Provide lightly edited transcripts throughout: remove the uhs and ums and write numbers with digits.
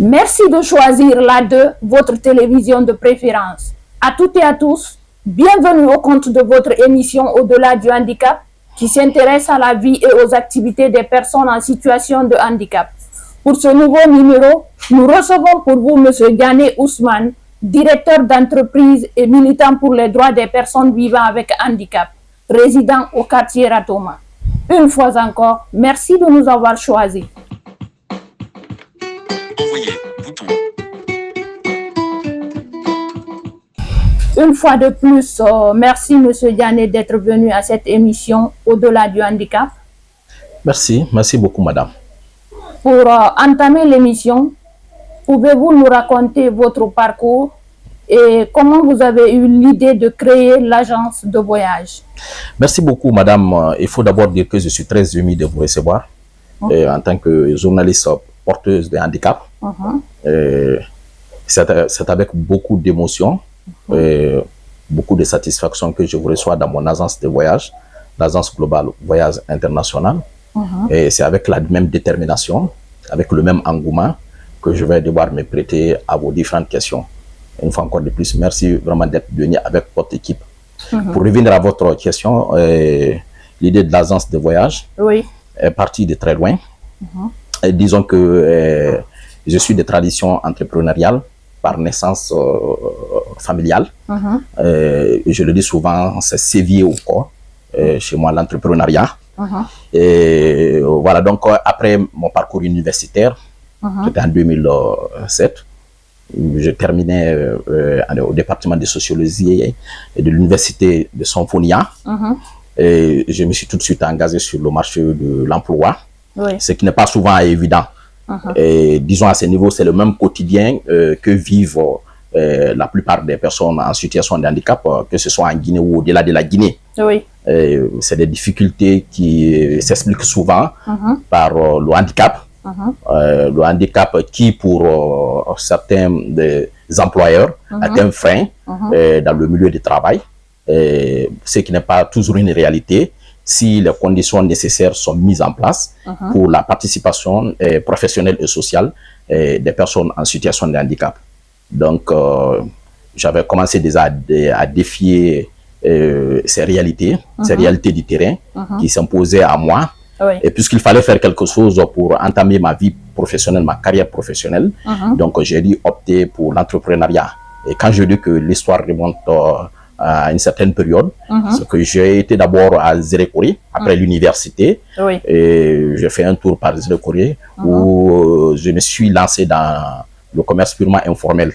Merci de choisir la 2, votre télévision de préférence. À toutes et à tous, bienvenue au compte de votre émission Au-delà du handicap qui s'intéresse à la vie et aux activités des personnes en situation de handicap. Pour ce nouveau numéro, nous recevons pour vous M. Diané Ousmane, directeur d'entreprise et militant pour les droits des personnes vivant avec handicap, résident au quartier Ratoma. Une fois encore, merci de nous avoir choisis. Envoyer, bouton. Une fois de plus, merci M. Diané d'être venu à cette émission Au-delà du handicap. Merci beaucoup madame. Pour entamer l'émission, pouvez-vous nous raconter votre parcours et comment vous avez eu l'idée de créer l'agence de voyage? Merci beaucoup madame. Il faut d'abord dire que je suis très ému de vous recevoir en tant que journaliste porteuse de handicap. C'est avec beaucoup d'émotion et beaucoup de satisfaction que je vous reçois dans mon agence de voyage, l'agence globale Voyage International. Et c'est avec la même détermination, avec le même engouement que je vais devoir me prêter à vos différentes questions. Une fois encore de plus, merci vraiment d'être venu avec votre équipe. Pour revenir à votre question, l'idée de l'agence de voyage est partie de très loin. Et disons que je suis de tradition entrepreneuriale par naissance familiale. Je le dis souvent, c'est sévier au corps chez moi l'entrepreneuriat. Et voilà, donc après mon parcours universitaire, c'était en 2007, je terminais au département de sociologie et de l'université de Sonfonia. Et je me suis tout de suite engagé sur le marché de l'emploi, ce qui n'est pas souvent évident. Et disons à ce niveau, c'est le même quotidien que vivent la plupart des personnes en situation de handicap, que ce soit en Guinée ou au-delà de la Guinée. C'est des difficultés qui s'expliquent souvent par le handicap. Le handicap qui, pour certains des employeurs, est un frein dans le milieu du travail, ce qui n'est pas toujours une réalité si les conditions nécessaires sont mises en place pour la participation professionnelle et sociale des personnes en situation de handicap. Donc, j'avais commencé déjà à défier ces réalités du terrain qui s'imposaient à moi. Et puisqu'il fallait faire quelque chose pour entamer ma vie professionnelle, ma carrière professionnelle, donc j'ai dû opter pour l'entrepreneuriat. Et quand je dis que l'histoire remonte à une certaine période, c'est que j'ai été d'abord à Zérékoré, après l'université, et j'ai fait un tour par Zérékoré où je me suis lancé dans le commerce purement informel.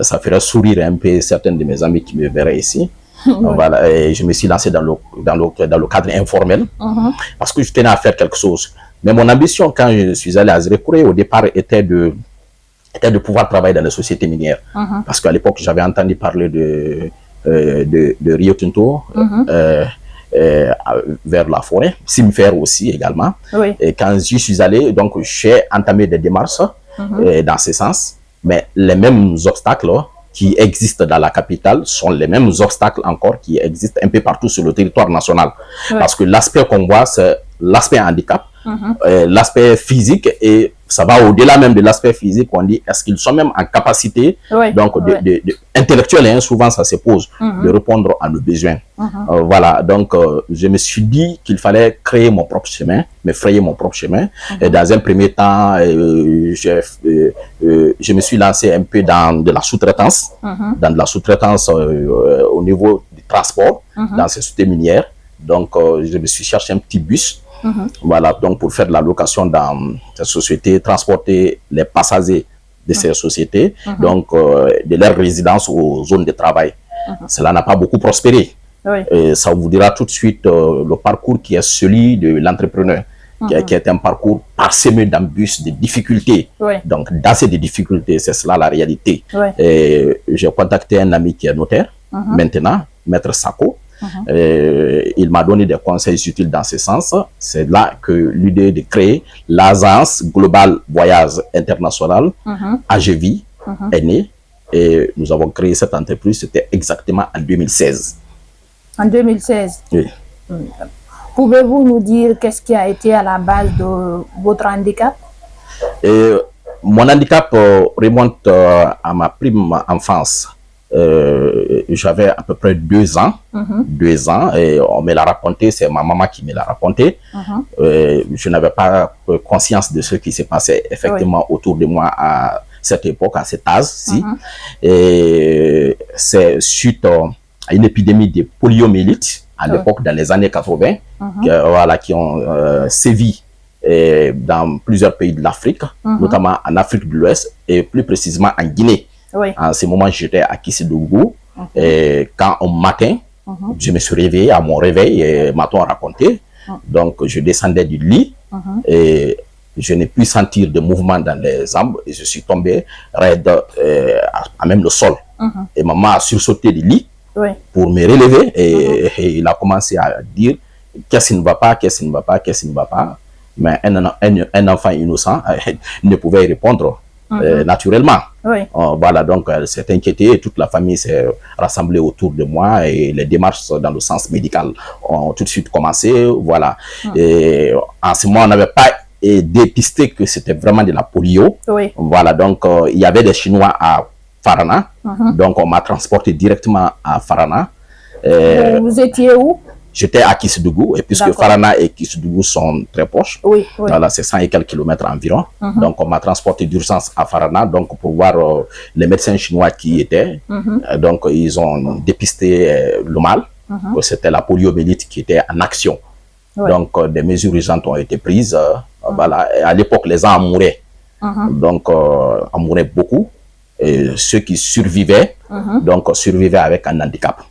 Ça ferait sourire un peu certains de mes amis qui me verraient ici. Voilà, et je me suis lancé dans le cadre informel parce que je tenais à faire quelque chose. Mais mon ambition quand je suis allé à Zérékoré au départ était de pouvoir travailler dans les sociétés minières. Parce qu'à l'époque, j'avais entendu parler de Rio Tinto vers la forêt, Simfer aussi également. Et quand j'y suis allé, donc j'ai entamé des démarches dans ce sens. Mais les mêmes obstacles qui existent dans la capitale sont les mêmes obstacles encore qui existent un peu partout sur le territoire national. Parce que l'aspect qu'on voit, c'est l'aspect handicap, l'aspect physique, et ça va au-delà même de l'aspect physique. On dit, est-ce qu'ils sont même en capacité, donc intellectuelle, souvent ça se pose, de répondre à nos besoins. Voilà, donc je me suis dit qu'il fallait créer mon propre chemin, me frayer mon propre chemin. Et dans un premier temps, je me suis lancé un peu dans de la sous-traitance, au niveau du transport, dans ces sociétés minières. Donc je me suis cherché un petit bus. Voilà, donc pour faire de la location dans ces sociétés, transporter les passagers de ces sociétés, donc de leur résidence aux zones de travail. Cela n'a pas beaucoup prospéré. Et ça vous dira tout de suite le parcours qui est celui de l'entrepreneur, qui est un parcours parsemé d'embûches, de difficultés. Donc dans ces difficultés, c'est cela la réalité. Et j'ai contacté un ami qui est notaire, maintenant, Maître Sako. Il m'a donné des conseils utiles dans ce sens. C'est là que l'idée de créer l'agence globale Voyage International, AGVI, est née. Et nous avons créé cette entreprise, c'était exactement en 2016. En 2016? Oui. Pouvez-vous nous dire qu'est-ce qui a été à la base de votre handicap? Mon handicap remonte à ma prime enfance. J'avais à peu près 2 ans. 2 ans, et on me l'a raconté, c'est ma maman qui me l'a raconté. Je n'avais pas conscience de ce qui s'est passé effectivement autour de moi à cette époque, à cet âge-ci. Et c'est suite à une épidémie de poliomyélite à l'époque, dans les années 80, voilà, qui ont sévi dans plusieurs pays de l'Afrique, notamment en Afrique de l'Ouest et plus précisément en Guinée. En ce moment, j'étais à Kissidougou et quand un matin, je me suis réveillé à mon réveil et m'a-t-on raconté. Donc, je descendais du lit et je n'ai pu sentir de mouvement dans les jambes et je suis tombé raide à même le sol. Et maman a sursauté du lit pour me relever et il a commencé à dire qu'est-ce qui ne va pas, qu'est-ce qui ne va pas, qu'est-ce qui ne va pas. Mais un enfant innocent ne pouvait répondre naturellement. Voilà, donc elle s'est inquiétée et toute la famille s'est rassemblée autour de moi et les démarches dans le sens médical ont tout de suite commencé. Voilà. Et en ce moment, on n'avait pas dépisté que c'était vraiment de la polio. Voilà, donc il y avait des Chinois à Farana. Donc on m'a transporté directement à Farana. Vous étiez où? J'étais à Kissidougou, et puisque Farana et Kissidougou sont très proches, voilà, c'est 100 et quelques kilomètres environ. Donc, on m'a transporté d'urgence à Farana, donc pour voir les médecins chinois qui y étaient. Donc, ils ont dépisté le mal, que c'était la poliomyélite qui était en action. Donc, des mesures urgentes ont été prises. Voilà. Et à l'époque, les gens en mouraient. Donc, en mouraient beaucoup. Et ceux qui survivaient, donc, survivaient avec un handicap.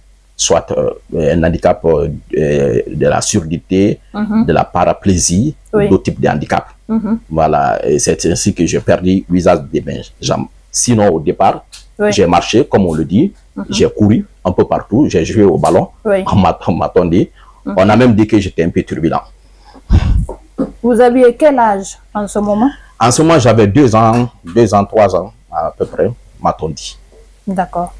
Soit un handicap de la surdité, de la paraplégie, ou d'autres types de handicaps. Voilà, et c'est ainsi que j'ai perdu l'usage de mes jambes. Sinon, au départ, j'ai marché, comme on le dit, j'ai couru un peu partout, j'ai joué au ballon, on m'attendait. On a même dit que j'étais un peu turbulent. Vous aviez quel âge en ce moment? En ce moment, j'avais 2 ans, 3 ans à peu près, m'a-t-on dit. D'accord.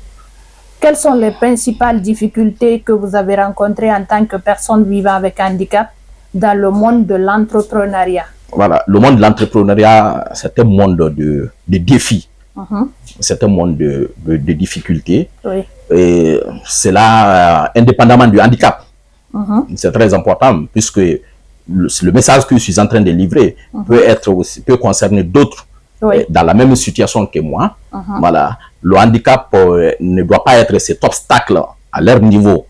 Quelles sont les principales difficultés que vous avez rencontrées en tant que personne vivant avec handicap dans le monde de l'entrepreneuriat? Voilà, le monde de l'entrepreneuriat, c'est un monde de défis. C'est un monde de difficultés. Et c'est là, indépendamment du handicap. C'est très important puisque le message que je suis en train de livrer peut concerner d'autres dans la même situation que moi. Voilà. Le handicap ne doit pas être cet obstacle à leur niveau.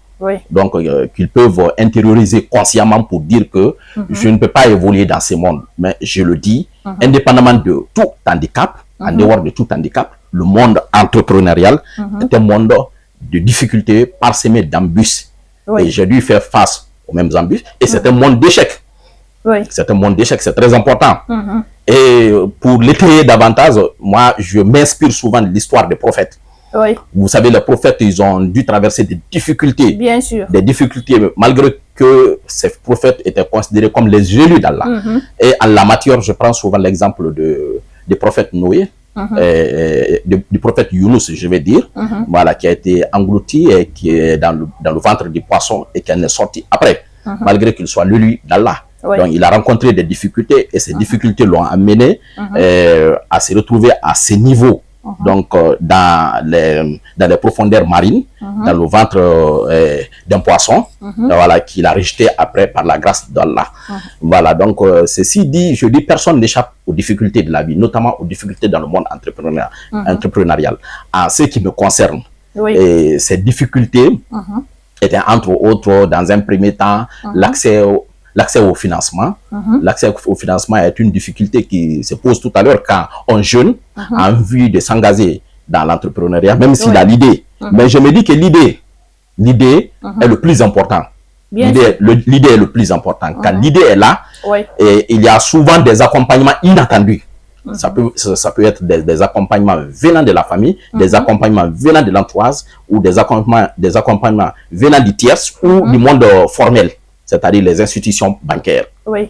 Donc, qu'ils peuvent intérioriser consciemment pour dire que je ne peux pas évoluer dans ce monde. Mais je le dis, indépendamment de tout handicap, en dehors de tout handicap, le monde entrepreneurial est un monde de difficultés parsemé d'embûches. Et j'ai dû faire face aux mêmes embûches. Et c'est un monde d'échecs. C'est un monde d'échecs, c'est très important. Et pour l'étayer davantage, moi, je m'inspire souvent de l'histoire des prophètes. Vous savez, les prophètes, ils ont dû traverser des difficultés. Bien sûr. Des difficultés, malgré que ces prophètes étaient considérés comme les élus d'Allah. Et en la matière, je prends souvent l'exemple du prophète Noé, du prophète Younous, je vais dire, voilà, qui a été englouti et qui est dans le ventre du poisson et qui en est sorti après, malgré qu'il soit l'élu d'Allah. Donc, il a rencontré des difficultés et ces difficultés l'ont amené à se retrouver à ce niveau. Donc, dans les profondeurs marines, dans le ventre d'un poisson, voilà, qu'il a rejeté après par la grâce d'Allah. Voilà, donc, ceci dit, je dis, personne n'échappe aux difficultés de la vie, notamment aux difficultés dans le monde entrepreneurial. En ce qui me concerne, et ces difficultés étaient entre autres, dans un premier temps, l'accès au financement. L'accès au financement est une difficulté qui se pose tout à l'heure quand un jeune a envie de s'engager dans l'entrepreneuriat, même s'il a l'idée. Mais je me dis que l'idée est le plus important. L'idée est le plus important. Quand l'idée est là, et il y a souvent des accompagnements inattendus. Ça peut être des accompagnements venant de la famille, des accompagnements venant de l'entourage, ou des accompagnements venant du tiers ou du monde formel, c'est-à-dire les institutions bancaires.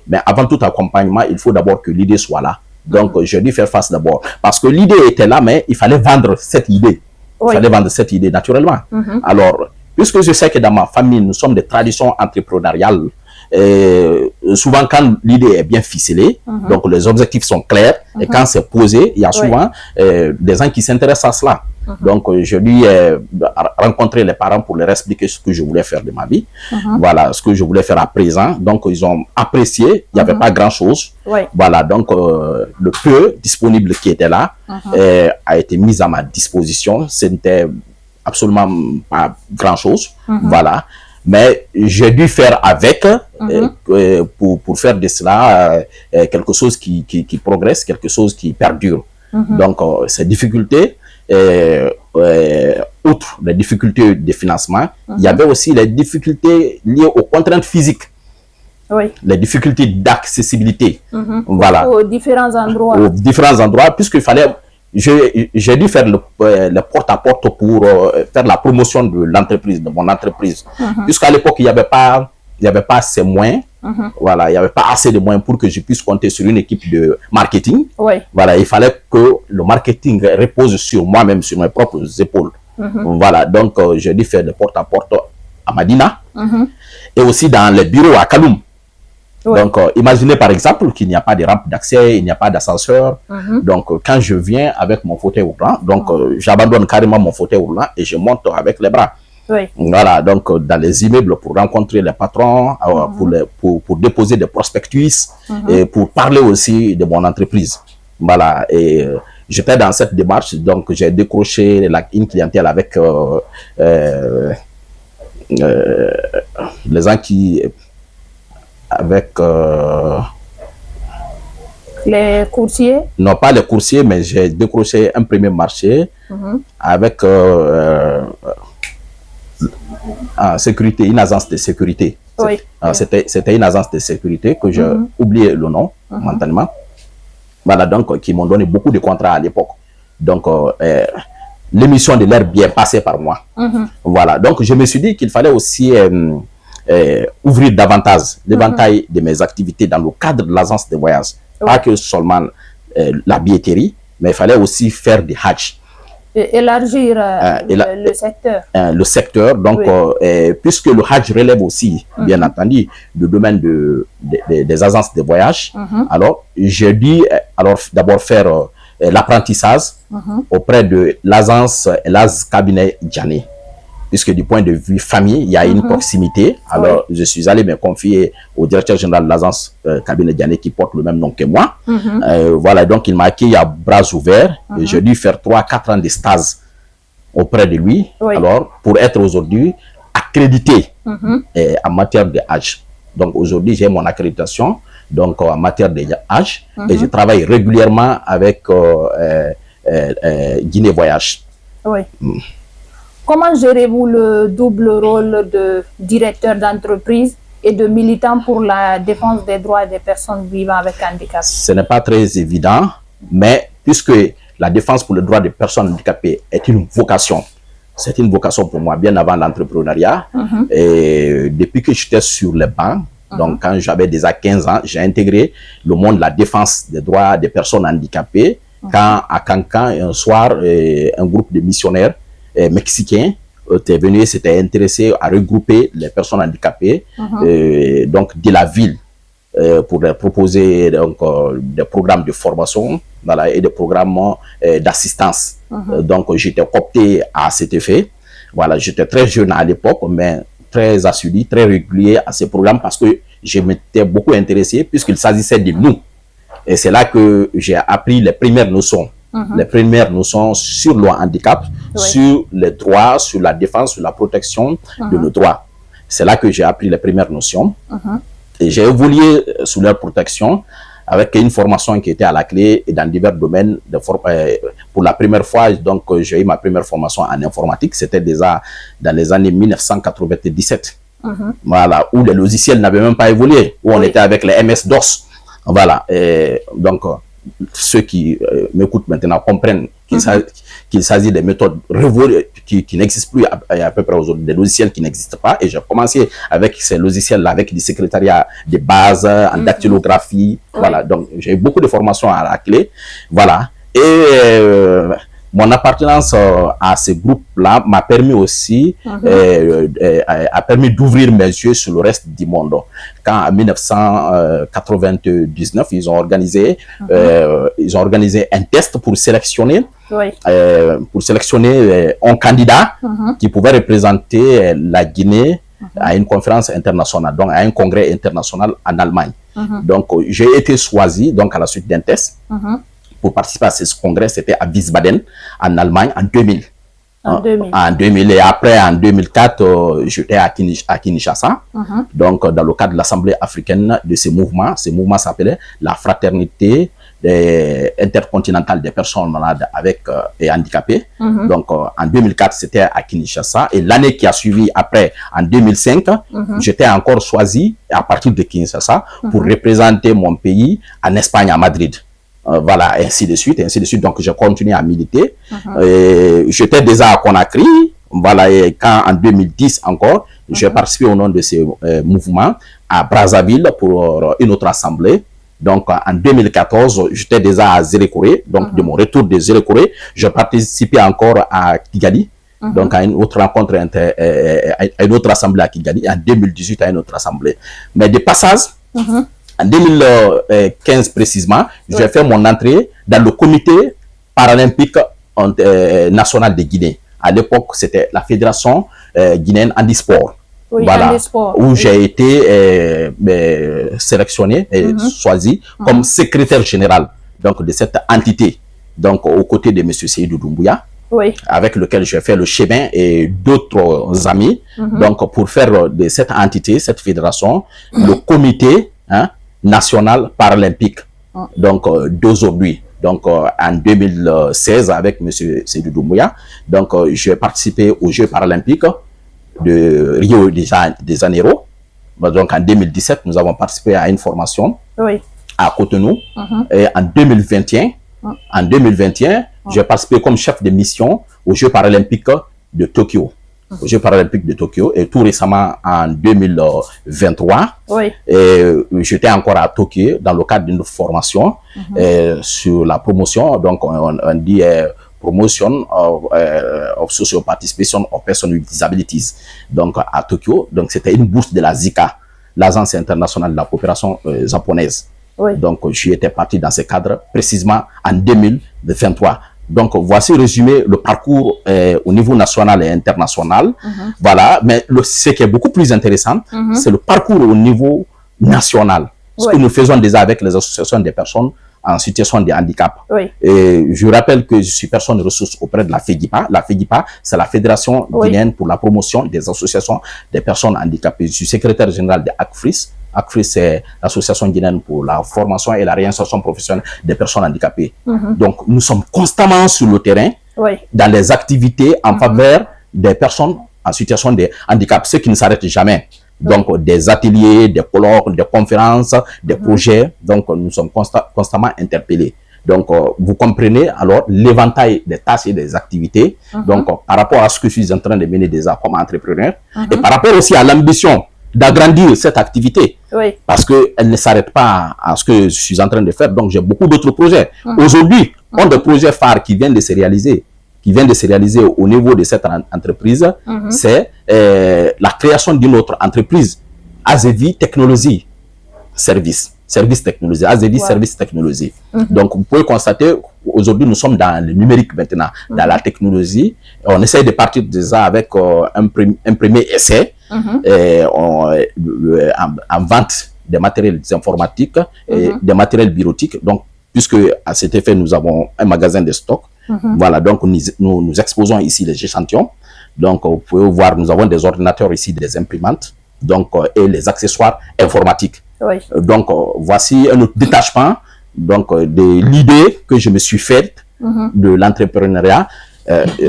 Mais avant tout accompagnement, il faut d'abord que l'idée soit là. Donc, je dû faire face d'abord. Parce que l'idée était là, mais il fallait vendre cette idée. Il fallait vendre cette idée naturellement. Alors, puisque je sais que dans ma famille, nous sommes des traditions entrepreneuriales, souvent quand l'idée est bien ficelée, donc les objectifs sont clairs, et quand c'est posé, il y a souvent des gens qui s'intéressent à cela. Donc, je lui ai rencontré les parents pour leur expliquer ce que je voulais faire de ma vie. Voilà, ce que je voulais faire à présent. Donc, ils ont apprécié. Il n'y avait pas grand-chose. Voilà, donc, le peu disponible qui était là a été mis à ma disposition. Ce n'était absolument pas grand-chose. Voilà. Mais j'ai dû faire avec pour faire de cela quelque chose qui progresse, quelque chose qui perdure. Donc, ces difficultés, outre les difficultés de financement, il y avait aussi les difficultés liées aux contraintes physiques. Les difficultés d'accessibilité. Voilà. Aux différents endroits. Aux différents endroits, puisqu'il fallait... J'ai dû faire le porte-à-porte pour faire la promotion de l'entreprise, de mon entreprise. Puisqu'à l'époque, il n'y avait pas assez de moyens. Voilà, il n'y avait pas assez de moyens pour que je puisse compter sur une équipe de marketing. Voilà, il fallait que le marketing repose sur moi-même, sur mes propres épaules. Voilà, donc j'ai dû faire le porte-à-porte à Madina et aussi dans les bureaux à Kaloum. Donc, imaginez par exemple qu'il n'y a pas de rampe d'accès, il n'y a pas d'ascenseur. Donc, quand je viens avec mon fauteuil roulant, donc j'abandonne carrément mon fauteuil roulant et je monte avec les bras. Voilà, donc dans les immeubles pour rencontrer les patrons, pour déposer des prospectus et pour parler aussi de mon entreprise. Voilà, et j'étais dans cette démarche, donc j'ai décroché une clientèle avec les gens qui... avec... les coursiers? Non, pas les coursiers, mais j'ai décroché un premier marché avec sécurité, une agence de sécurité. C'était une agence de sécurité que j'ai oublié le nom momentanément. Voilà, donc qui m'ont donné beaucoup de contrats à l'époque. Donc, l'émission de l'air bien passée par moi. Voilà, donc je me suis dit qu'il fallait aussi... ouvrir davantage l'éventail de mes activités dans le cadre de l'agence de voyage. Pas que seulement la billetterie, mais il fallait aussi faire des hajj. Et élargir le secteur. Le secteur, donc, puisque le hajj relève aussi, bien entendu, le domaine des agences de voyage, alors j'ai dû d'abord faire l'apprentissage auprès de l'agence Elaz Cabinet Djani. Puisque du point de vue famille, il y a une proximité. Alors, je suis allé me confier au directeur général de l'agence Cabinet Djani qui porte le même nom que moi. Voilà, donc il m'a accueilli à bras ouverts. Et j'ai dû faire 3-4 ans de stage auprès de lui. Alors, pour être aujourd'hui accrédité en matière de Hajj. Donc, aujourd'hui, j'ai mon accréditation donc, en matière de Hajj. Et je travaille régulièrement avec Guinée Voyage. Comment gérez-vous le double rôle de directeur d'entreprise et de militant pour la défense des droits des personnes vivant avec handicap? Ce n'est pas très évident, mais puisque la défense pour les droits des personnes handicapées est une vocation, c'est une vocation pour moi bien avant l'entrepreneuriat. Et depuis que j'étais sur les bancs, donc quand j'avais déjà 15 ans, j'ai intégré le monde de la défense des droits des personnes handicapées. Quand à Cancan, un soir, un groupe de missionnaires mexicains était venu, s'était intéressé à regrouper les personnes handicapées donc de la ville pour leur proposer donc, des programmes de formation et des programmes d'assistance. Donc j'étais coopté à cet effet. Voilà, j'étais très jeune à l'époque, mais très assidu, très régulier à ces programmes parce que je m'étais beaucoup intéressé puisqu'il s'agissait de nous. Et c'est là que j'ai appris les premières notions. Les premières notions sur le handicap, sur les droits, sur la défense, sur la protection de nos droits. C'est là que j'ai appris les premières notions. Et j'ai évolué sous leur protection avec une formation qui était à la clé et dans divers domaines. Pour la première fois, donc j'ai eu ma première formation en informatique. C'était déjà dans les années 1997. Voilà, où les logiciels n'avaient même pas évolué, où on était avec les MS-DOS. Voilà, et donc ceux qui m'écoutent maintenant comprennent qu'il s'agit des méthodes qui n'existent plus à peu près aujourd'hui, des logiciels qui n'existent pas. Et j'ai commencé avec ces logiciels-là, avec des secrétariats de base, en dactylographie. Voilà, donc j'ai eu beaucoup de formations à la clé. Voilà, et mon appartenance à ce groupe-là m'a permis aussi, a permis d'ouvrir mes yeux sur le reste du monde. Quand en 1999, ils ont organisé un test pour sélectionner, un candidat qui pouvait représenter la Guinée à une conférence internationale, donc à un congrès international en Allemagne. Donc, j'ai été choisi donc à la suite d'un test pour participer à ce congrès. C'était à Wiesbaden, en Allemagne, en 2000. En 2000. Et après, en 2004, j'étais à Kinshasa, donc dans le cadre de l'Assemblée africaine de ce mouvement. Ce mouvement s'appelait la Fraternité intercontinentale des personnes malades et handicapées. Donc, en 2004, c'était à Kinshasa. Et l'année qui a suivi, après, en 2005, j'étais encore choisi à partir de Kinshasa pour représenter mon pays en Espagne, à Madrid. Voilà, ainsi de suite, ainsi de suite. Donc, je continue à militer. J'étais déjà à Conakry. Voilà, et quand en 2010 encore, j'ai participé au nom de ce mouvement à Brazzaville pour une autre assemblée. Donc, en 2014, j'étais déjà à Zélékoré. Donc, de mon retour de Zélékoré, je participais encore à Kigali. Donc, à une autre rencontre, à une autre assemblée à Kigali. En 2018, à une autre assemblée. Mais de passage, en 2015 précisément, j'ai fait mon entrée dans le comité paralympique national de Guinée. À l'époque, c'était la Fédération guinéenne handisport. Voilà, où j'ai été sélectionné et choisi comme secrétaire général donc, de cette entité, donc aux côtés de M. Seydou Doumbouya, avec lequel j'ai fait le chemin et d'autres amis, donc pour faire de cette entité, cette fédération, le comité national paralympique, donc d'aujourd'hui. Donc en 2016 avec M. Seydou Doumbouya, donc j'ai participé aux Jeux paralympiques de Rio de Janeiro. Donc en 2017, nous avons participé à une formation à Cotonou. Et en 2021, j'ai participé comme chef de mission aux Jeux paralympiques de Tokyo. Aux Jeux paralympiques de Tokyo. Et tout récemment, en 2023, j'étais encore à Tokyo dans le cadre d'une formation sur la promotion. Donc, on dit promotion of social participation of persons with disabilities. Donc, à Tokyo. Donc, c'était une bourse de la ZICA, l'Agence internationale de la coopération japonaise. Donc, j'y étais parti dans ce cadre précisément en 2023. Donc, voici résumé le parcours au niveau national et international. Voilà, mais ce qui est beaucoup plus intéressant, c'est le parcours au niveau national. Ce que nous faisons déjà avec les associations des personnes en situation de handicap. Et je rappelle que je suis personne ressource auprès de la FEGIPA. La FEGIPA, c'est la Fédération guinéenne pour la promotion des associations des personnes handicapées. Je suis secrétaire général de ACFRIS. ACFRIS, c'est l'association guinéenne pour la formation et la réinsertion professionnelle des personnes handicapées. Donc, nous sommes constamment sur le terrain dans les activités en faveur des personnes en situation de handicap, ce qui ne s'arrête jamais. Donc, des ateliers, des colloques, des conférences, des projets. Donc, nous sommes constamment interpellés. Donc, vous comprenez alors l'éventail des tâches et des activités. Donc, par rapport à ce que je suis en train de mener déjà comme entrepreneur et par rapport aussi à l'ambition d'agrandir cette activité parce qu'elle ne s'arrête pas à ce que je suis en train de faire. Donc, j'ai beaucoup d'autres projets. Aujourd'hui, un des projets phares qui viennent de se réaliser, au niveau de cette entreprise, c'est la création d'une autre entreprise, Azevi Technologie Service Technologie, Azevi Service Technologie. Donc, vous pouvez constater, aujourd'hui, nous sommes dans le numérique maintenant, dans la technologie. On essaie de partir déjà avec un premier essai en vente des matériels informatiques et des matériels bureautiques. Donc, puisque à cet effet, nous avons un magasin de stock. Voilà, donc nous exposons ici les échantillons. Donc, vous pouvez voir, nous avons des ordinateurs ici, des imprimantes, donc, et les accessoires informatiques. Donc, voici un autre détachement donc, de l'idée que je me suis faite de l'entrepreneuriat.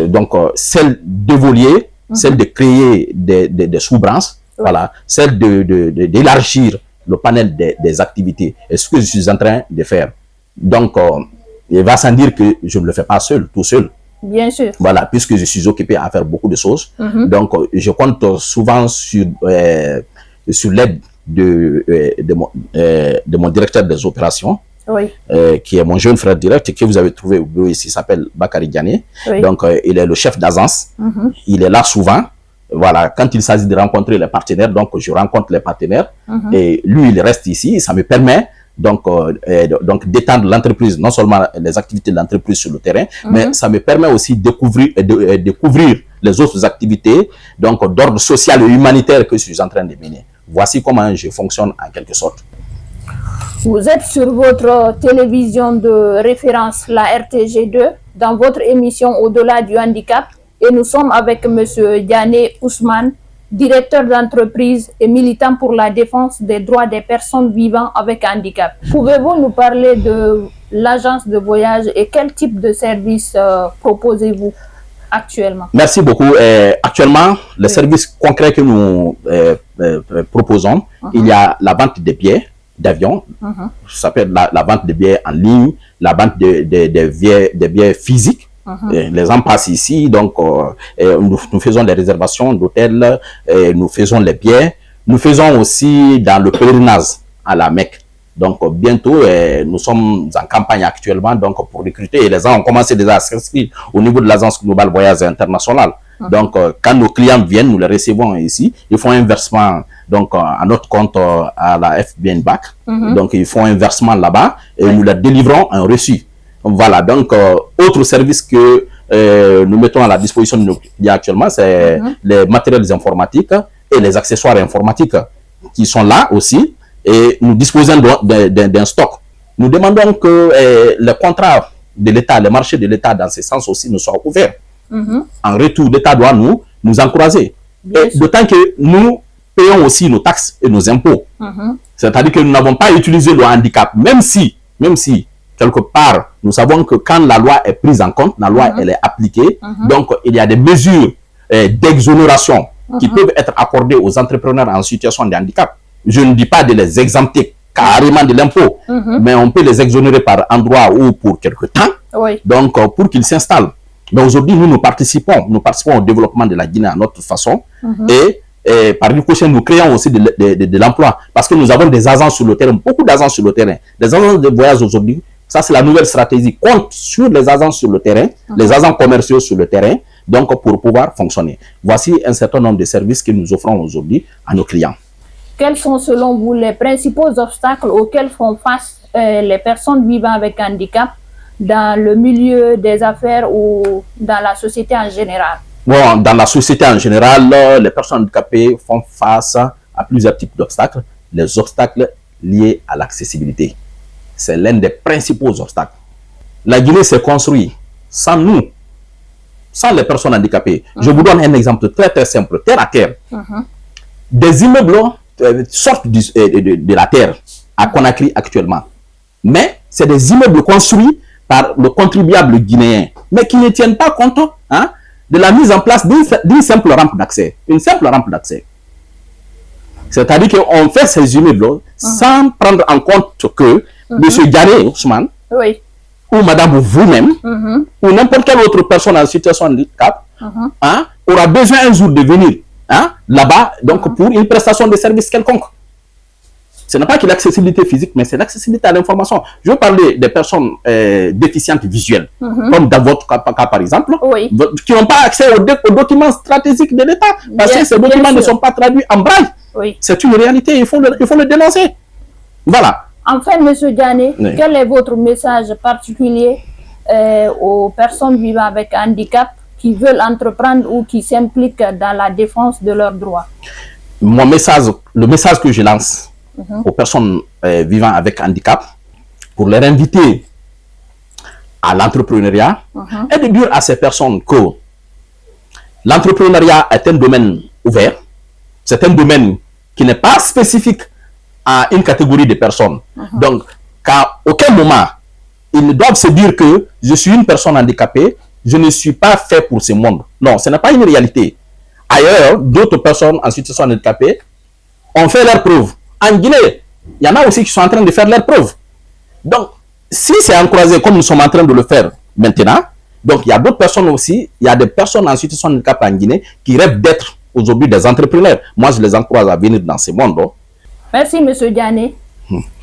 Donc, celle d'évoluer, celle de créer des sous-branches, voilà, celle d'élargir le panel des activités. Et ce que je suis en train de faire. Donc, il va sans dire que je ne le fais pas tout seul. Bien sûr. Voilà, puisque je suis occupé à faire beaucoup de choses. Donc, je compte souvent sur l'aide de mon directeur des opérations, Oui. Qui est mon jeune frère direct et que vous avez trouvé au bureau ici, s'appelle Bakary Diané. Oui. Donc, il est le chef d'agence. Il est là souvent. Voilà, quand il s'agit de rencontrer les partenaires, donc je rencontre les partenaires et lui, il reste ici. Ça me permet donc d'étendre l'entreprise, non seulement les activités de l'entreprise sur le terrain, mais ça me permet aussi de découvrir les autres activités donc d'ordre social et humanitaire que je suis en train de mener. Voici comment je fonctionne en quelque sorte. Vous êtes sur votre télévision de référence, la RTG2, dans votre émission Au-delà du handicap, et nous sommes avec M. Diané Ousmane, directeur d'entreprise et militant pour la défense des droits des personnes vivant avec handicap. Pouvez-vous nous parler de l'agence de voyage et quel type de service proposez-vous actuellement? Merci beaucoup. Actuellement, les services concrets que nous proposons, il y a la vente des billets d'avion, ça s'appelle la vente de billets en ligne, la vente des billets physiques. Les gens passent ici, donc nous faisons les réservations d'hôtels, nous faisons les billets, nous faisons aussi dans le pèlerinage à la Mecque. Donc bientôt, nous sommes en campagne actuellement donc pour recruter et les gens ont commencé déjà à s'inscrire au niveau de l'agence Global Voyage International. Donc quand nos clients viennent, nous les recevons ici, ils font un versement donc à notre compte à la FBN Bac. Donc ils font un versement là-bas et nous leur délivrons un reçu. Voilà, donc autre service que nous mettons à la disposition de nos clients actuellement, c'est les matériels informatiques et les accessoires informatiques qui sont là aussi. Et nous disposons d'un stock. Nous demandons que les contrats de l'État, les marchés de l'État dans ce sens aussi nous soient ouverts. En retour, l'État doit nous encourager. D'autant que nous payons aussi nos taxes et nos impôts. C'est-à-dire que nous n'avons pas utilisé le handicap, même si quelque part, nous savons que quand la loi est prise en compte, la loi elle est appliquée, donc il y a des mesures d'exonération qui peuvent être accordées aux entrepreneurs en situation de handicap. Je ne dis pas de les exempter carrément de l'impôt, mais on peut les exonérer par endroit ou pour quelque temps, donc pour qu'ils s'installent. Mais aujourd'hui, nous participons au développement de la Guinée à notre façon et par ricochet, nous créons aussi de l'emploi parce que nous avons des agences sur le terrain, beaucoup d'agences sur le terrain. Les agences de voyage aujourd'hui, ça c'est la nouvelle stratégie, compte sur les agences sur le terrain, les agents commerciaux sur le terrain, donc pour pouvoir fonctionner. Voici un certain nombre de services que nous offrons aujourd'hui à nos clients. Quels sont selon vous les principaux obstacles auxquels font face les personnes vivant avec handicap dans le milieu des affaires ou dans la société en général? Bon, dans la société en général, les personnes handicapées font face à plusieurs types d'obstacles. Les obstacles liés à l'accessibilité, c'est l'un des principaux obstacles. La Guinée s'est construite sans nous, sans les personnes handicapées. Je vous donne un exemple très simple, terre à terre. Des immeubles sortent de la terre à Conakry actuellement. Mais c'est des immeubles construits par le contribuable guinéen, mais qui ne tiennent pas compte de la mise en place d'une simple rampe d'accès. Une simple rampe d'accès. C'est-à-dire qu'on fait ces immeubles sans prendre en compte que M. Diané Ousmane, ou Madame vous-même, ou n'importe quelle autre personne en situation de handicap, aura besoin un jour de venir là-bas, donc pour une prestation de service quelconque. Ce n'est pas que l'accessibilité physique, mais c'est l'accessibilité à l'information. Je veux parler des personnes déficientes visuelles, comme dans votre cas par exemple, qui n'ont pas accès aux documents stratégiques de l'État, parce que ces documents ne sont pas traduits en braille. C'est une réalité, il faut le dénoncer. Voilà. Enfin, M. Diané, quel est votre message particulier aux personnes vivant avec handicap qui veulent entreprendre ou qui s'impliquent dans la défense de leurs droits? Mon message, le message que je lance aux personnes vivant avec handicap, pour les inviter à l'entrepreneuriat, est de dire à ces personnes que l'entrepreneuriat est un domaine ouvert, c'est un domaine qui n'est pas spécifique à une catégorie de personnes. Donc, qu'à aucun moment, ils doivent se dire que je suis une personne handicapée, je ne suis pas fait pour ce monde. Non, ce n'est pas une réalité. Ailleurs, d'autres personnes en situation handicapée ont fait leurs preuves. En Guinée, il y en a aussi qui sont en train de faire leurs preuves. Donc, si c'est encouragé comme nous sommes en train de le faire maintenant, donc il y a d'autres personnes aussi, il y a des personnes en situation de handicap en Guinée qui rêvent d'être aujourd'hui des entrepreneurs. Moi, je les encourage à venir dans ce monde. Merci, M. Diané.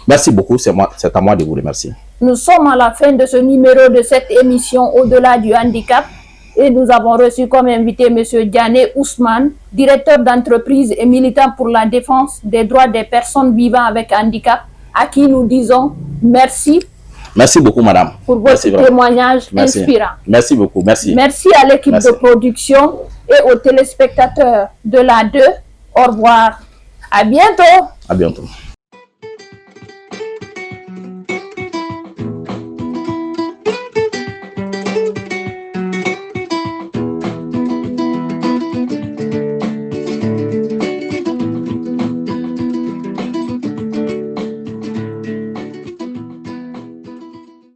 Merci beaucoup, c'est à moi de vous remercier. Nous sommes à la fin de ce numéro de cette émission Au-delà du handicap et nous avons reçu comme invité M. Diané Ousmane, directeur d'entreprise et militant pour la défense des droits des personnes vivant avec handicap, à qui nous disons merci. Merci beaucoup, madame. Pour votre témoignage inspirant. Merci beaucoup, merci. Merci à l'équipe de production et aux téléspectateurs de la 2. Au revoir. À bientôt. À bientôt.